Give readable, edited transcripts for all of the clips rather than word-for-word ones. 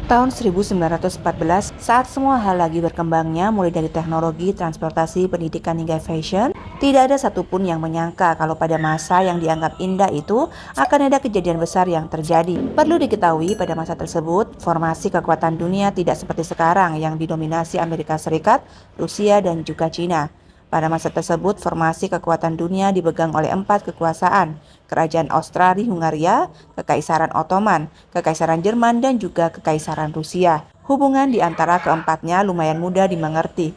Tahun 1914, saat semua hal lagi berkembangnya, mulai dari teknologi, transportasi, pendidikan, hingga fashion, tidak ada satupun yang menyangka kalau pada masa yang dianggap indah itu akan ada kejadian besar yang terjadi. Perlu diketahui, pada masa tersebut, formasi kekuatan dunia tidak seperti sekarang yang didominasi Amerika Serikat, Rusia, dan juga Cina. Pada masa tersebut, formasi kekuatan dunia dipegang oleh 4 kekuasaan: Kerajaan Austria-Hungaria, Kekaisaran Ottoman, Kekaisaran Jerman, dan juga Kekaisaran Rusia. Hubungan di antara keempatnya lumayan mudah dimengerti.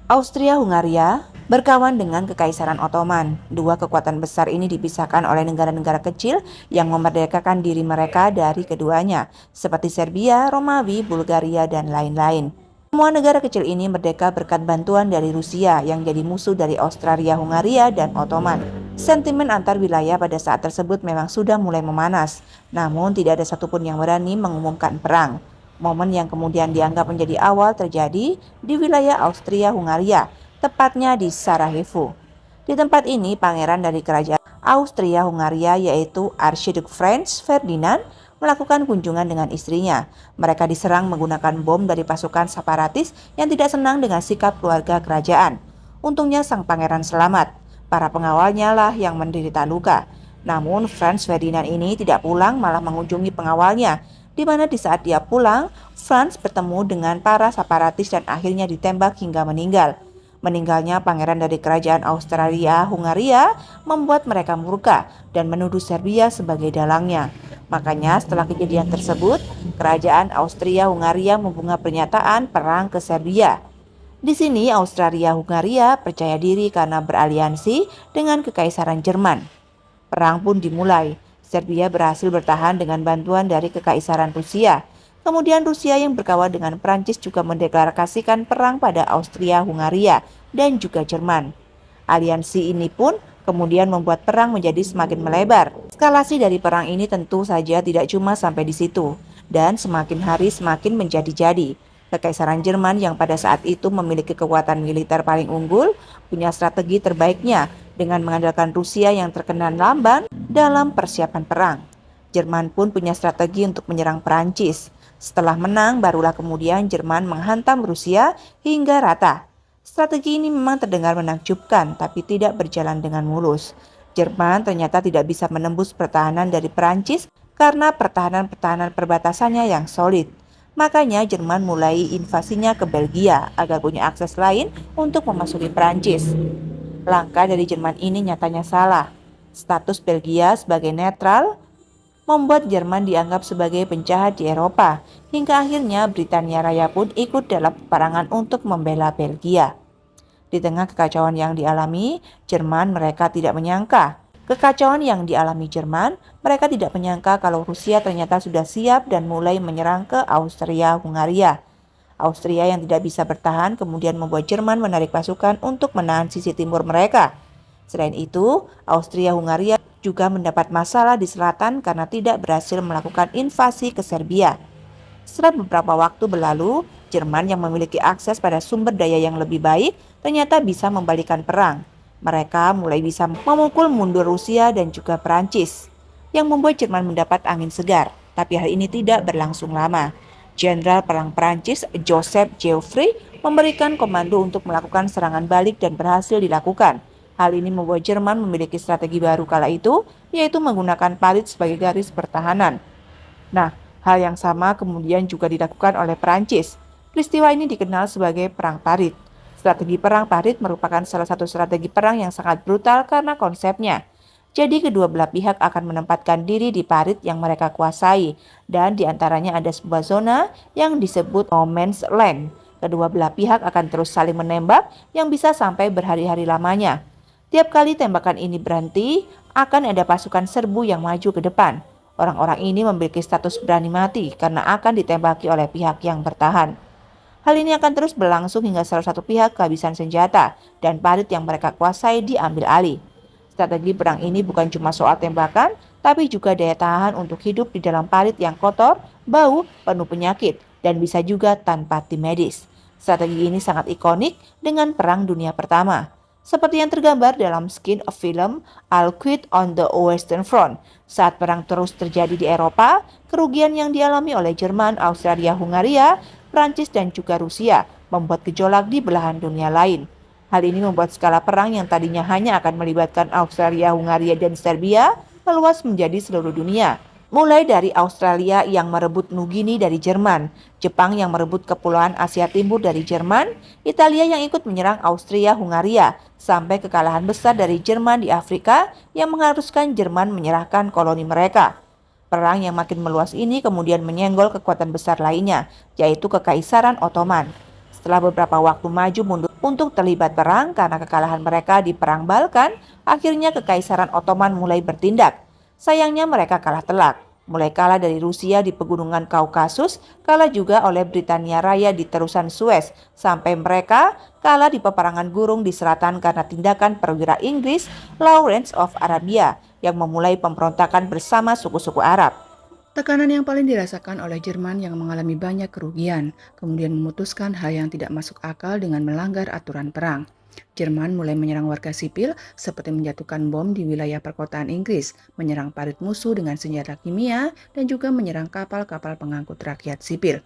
Austria-Hungaria berkawan dengan Kekaisaran Ottoman. Dua kekuatan besar ini dipisahkan oleh negara-negara kecil yang memerdekakan diri mereka dari keduanya, seperti Serbia, Romawi, Bulgaria, dan lain-lain. Semua negara kecil ini merdeka berkat bantuan dari Rusia yang jadi musuh dari Austria-Hungaria dan Ottoman. Sentimen antar wilayah pada saat tersebut memang sudah mulai memanas, namun tidak ada satupun yang berani mengumumkan perang. Momen yang kemudian dianggap menjadi awal terjadi di wilayah Austria-Hungaria, tepatnya di Sarajevo. Di tempat ini, pangeran dari kerajaan Austria-Hungaria yaitu Archduke Franz Ferdinand melakukan kunjungan dengan istrinya. Mereka diserang menggunakan bom dari pasukan separatis yang tidak senang dengan sikap keluarga kerajaan. Untungnya sang pangeran selamat. Para pengawalnya lah yang menderita luka. Namun Franz Ferdinand ini tidak pulang, malah mengunjungi pengawalnya, di mana di saat dia pulang, Franz bertemu dengan para separatis dan akhirnya ditembak hingga meninggal. Meninggalnya pangeran dari kerajaan Austria-Hungaria membuat mereka murka dan menuduh Serbia sebagai dalangnya. Makanya setelah kejadian tersebut, kerajaan Austria-Hungaria membuat pernyataan perang ke Serbia. Di sini Austria-Hungaria percaya diri karena beraliansi dengan Kekaisaran Jerman. Perang pun dimulai. Serbia berhasil bertahan dengan bantuan dari Kekaisaran Rusia. Kemudian Rusia yang berkawan dengan Prancis juga mendeklarasikan perang pada Austria-Hungaria dan juga Jerman. Aliansi ini pun kemudian membuat perang menjadi semakin melebar. Eskalasi dari perang ini tentu saja tidak cuma sampai di situ, dan semakin hari semakin menjadi-jadi. Kekaisaran Jerman yang pada saat itu memiliki kekuatan militer paling unggul, punya strategi terbaiknya dengan mengandalkan Rusia yang terkenal lamban dalam persiapan perang. Jerman pun punya strategi untuk menyerang Prancis. Setelah menang, barulah kemudian Jerman menghantam Rusia hingga rata. Strategi ini memang terdengar menakjubkan, tapi tidak berjalan dengan mulus. Jerman ternyata tidak bisa menembus pertahanan dari Prancis karena pertahanan perbatasannya yang solid. Makanya Jerman mulai invasinya ke Belgia agar punya akses lain untuk memasuki Prancis. Langkah dari Jerman ini nyatanya salah. Status Belgia sebagai netral membuat Jerman dianggap sebagai penjahat di Eropa, hingga akhirnya Britania Raya pun ikut dalam peperangan untuk membela Belgia. Di tengah kekacauan yang dialami, mereka tidak menyangka kalau Rusia ternyata sudah siap dan mulai menyerang ke Austria-Hungaria. Austria yang tidak bisa bertahan kemudian membuat Jerman menarik pasukan untuk menahan sisi timur mereka. Selain itu, Austria-Hungaria juga mendapat masalah di selatan karena tidak berhasil melakukan invasi ke Serbia. Setelah beberapa waktu berlalu, Jerman yang memiliki akses pada sumber daya yang lebih baik ternyata bisa membalikan perang. Mereka mulai bisa memukul mundur Rusia dan juga Perancis, yang membuat Jerman mendapat angin segar. Tapi hal ini tidak berlangsung lama. Jenderal Perang Perancis Joseph Joffre memberikan komando untuk melakukan serangan balik dan berhasil dilakukan. Hal ini membuat Jerman memiliki strategi baru kala itu, yaitu menggunakan parit sebagai garis pertahanan. Nah, hal yang sama kemudian juga dilakukan oleh Perancis. Peristiwa ini dikenal sebagai Perang Parit. Strategi Perang Parit merupakan salah satu strategi perang yang sangat brutal karena konsepnya. Jadi kedua belah pihak akan menempatkan diri di parit yang mereka kuasai, dan diantaranya ada sebuah zona yang disebut no man's land. Kedua belah pihak akan terus saling menembak yang bisa sampai berhari-hari lamanya. Tiap kali tembakan ini berhenti, akan ada pasukan serbu yang maju ke depan. Orang-orang ini memiliki status berani mati karena akan ditembaki oleh pihak yang bertahan. Hal ini akan terus berlangsung hingga salah satu pihak kehabisan senjata dan parit yang mereka kuasai diambil alih. Strategi perang ini bukan cuma soal tembakan, tapi juga daya tahan untuk hidup di dalam parit yang kotor, bau, penuh penyakit, dan bisa juga tanpa tim medis. Strategi ini sangat ikonik dengan Perang Dunia Pertama. seperti yang tergambar dalam Skin of Film All Quiet on the Western Front. Saat perang terus terjadi di Eropa, kerugian yang dialami oleh Jerman, Australia, Hungaria, Prancis, dan juga Rusia membuat gejolak di belahan dunia lain. Hal ini membuat skala perang yang tadinya hanya akan melibatkan Australia, Hungaria, dan Serbia meluas menjadi seluruh dunia. Mulai dari Australia yang merebut Nugini dari Jerman, Jepang yang merebut Kepulauan Asia Timur dari Jerman, Italia yang ikut menyerang Austria-Hungaria, sampai kekalahan besar dari Jerman di Afrika yang mengharuskan Jerman menyerahkan koloni mereka. Perang yang makin meluas ini kemudian menyenggol kekuatan besar lainnya, yaitu Kekaisaran Ottoman. Setelah beberapa waktu maju mundur untuk terlibat perang karena kekalahan mereka di Perang Balkan, akhirnya Kekaisaran Ottoman mulai bertindak. Sayangnya mereka kalah telak, mulai kalah dari Rusia di pegunungan Kaukasus, kalah juga oleh Britania Raya di terusan Suez, sampai mereka kalah di peperangan gurung di selatan karena tindakan perwira Inggris Lawrence of Arabia yang memulai pemberontakan bersama suku-suku Arab. Tekanan yang paling dirasakan oleh Jerman yang mengalami banyak kerugian, kemudian memutuskan hal yang tidak masuk akal dengan melanggar aturan perang. Jerman mulai menyerang warga sipil seperti menjatuhkan bom di wilayah perkotaan Inggris, menyerang parit musuh dengan senjata kimia, dan juga menyerang kapal-kapal pengangkut rakyat sipil.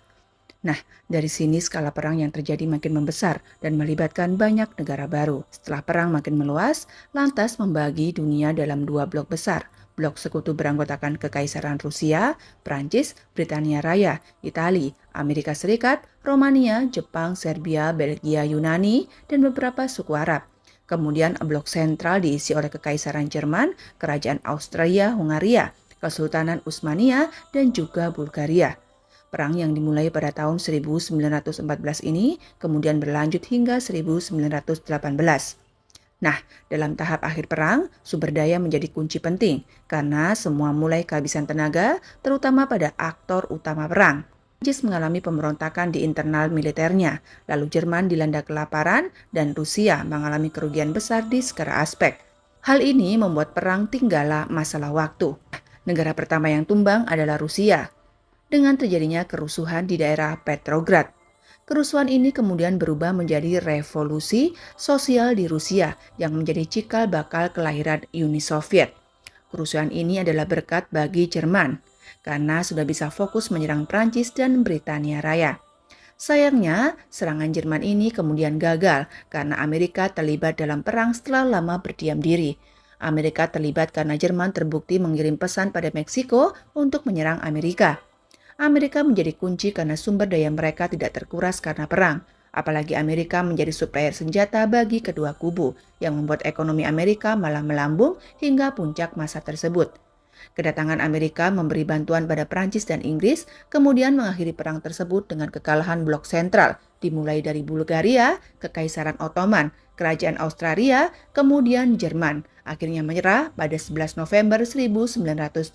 Nah, dari sini skala perang yang terjadi makin membesar dan melibatkan banyak negara baru. Setelah perang makin meluas, lantas membagi dunia dalam dua blok besar. Blok sekutu beranggotakan Kekaisaran Rusia, Prancis, Britania Raya, Italia, Amerika Serikat, Romania, Jepang, Serbia, Belgia, Yunani, dan beberapa suku Arab. Kemudian blok sentral diisi oleh Kekaisaran Jerman, Kerajaan Austria-Hungaria, Kesultanan Utsmania, dan juga Bulgaria. Perang yang dimulai pada tahun 1914 ini kemudian berlanjut hingga 1918. Nah, dalam tahap akhir perang, sumber daya menjadi kunci penting karena semua mulai kehabisan tenaga, terutama pada aktor utama perang. Prancis mengalami pemberontakan di internal militernya, lalu Jerman dilanda kelaparan, dan Rusia mengalami kerugian besar di segala aspek. Hal ini membuat perang tinggallah masalah waktu. Negara pertama yang tumbang adalah Rusia, dengan terjadinya kerusuhan di daerah Petrograd. Kerusuhan ini kemudian berubah menjadi revolusi sosial di Rusia yang menjadi cikal bakal kelahiran Uni Soviet. Kerusuhan ini adalah berkat bagi Jerman karena sudah bisa fokus menyerang Prancis dan Britania Raya. Sayangnya, serangan Jerman ini kemudian gagal karena Amerika terlibat dalam perang setelah lama berdiam diri. Amerika terlibat karena Jerman terbukti mengirim pesan pada Meksiko untuk menyerang Amerika. Amerika menjadi kunci karena sumber daya mereka tidak terkuras karena perang. Apalagi Amerika menjadi supplier senjata bagi kedua kubu, yang membuat ekonomi Amerika malah melambung hingga puncak masa tersebut. Kedatangan Amerika memberi bantuan pada Prancis dan Inggris, kemudian mengakhiri perang tersebut dengan kekalahan blok sentral, dimulai dari Bulgaria, Kekaisaran Ottoman, Kerajaan Australia, kemudian Jerman. Akhirnya menyerah pada 11 November 1918.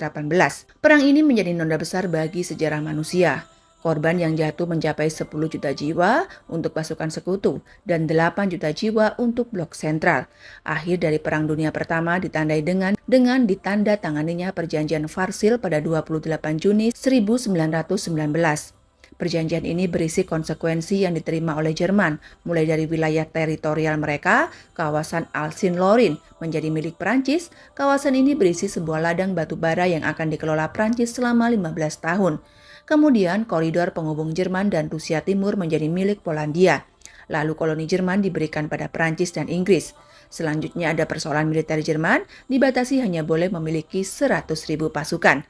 Perang ini menjadi noda besar bagi sejarah manusia. Korban yang jatuh mencapai 10 juta jiwa untuk pasukan sekutu dan 8 juta jiwa untuk blok sentral. Akhir dari Perang Dunia Pertama ditandai dengan ditanda tanganinya Perjanjian Varsil pada 28 Juni 1919. Perjanjian ini berisi konsekuensi yang diterima oleh Jerman, mulai dari wilayah teritorial mereka, kawasan Alsace-Lorraine menjadi milik Prancis. Kawasan ini berisi sebuah ladang batu bara yang akan dikelola Prancis selama 15 tahun. Kemudian koridor penghubung Jerman dan Rusia Timur menjadi milik Polandia. Lalu koloni Jerman diberikan pada Prancis dan Inggris. Selanjutnya ada persoalan militer Jerman, dibatasi hanya boleh memiliki 100.000 pasukan,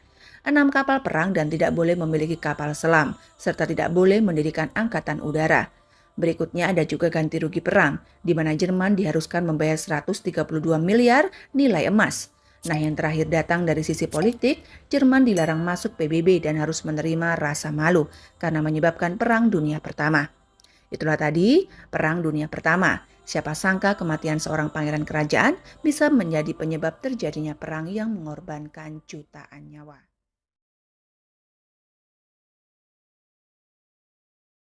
6 kapal perang dan tidak boleh memiliki kapal selam, serta tidak boleh mendirikan angkatan udara. Berikutnya ada juga ganti rugi perang, di mana Jerman diharuskan membayar 132 miliar nilai emas. Nah, yang terakhir datang dari sisi politik, Jerman dilarang masuk PBB dan harus menerima rasa malu karena menyebabkan Perang Dunia Pertama. Itulah tadi Perang Dunia Pertama. Siapa sangka kematian seorang pangeran kerajaan bisa menjadi penyebab terjadinya perang yang mengorbankan jutaan nyawa.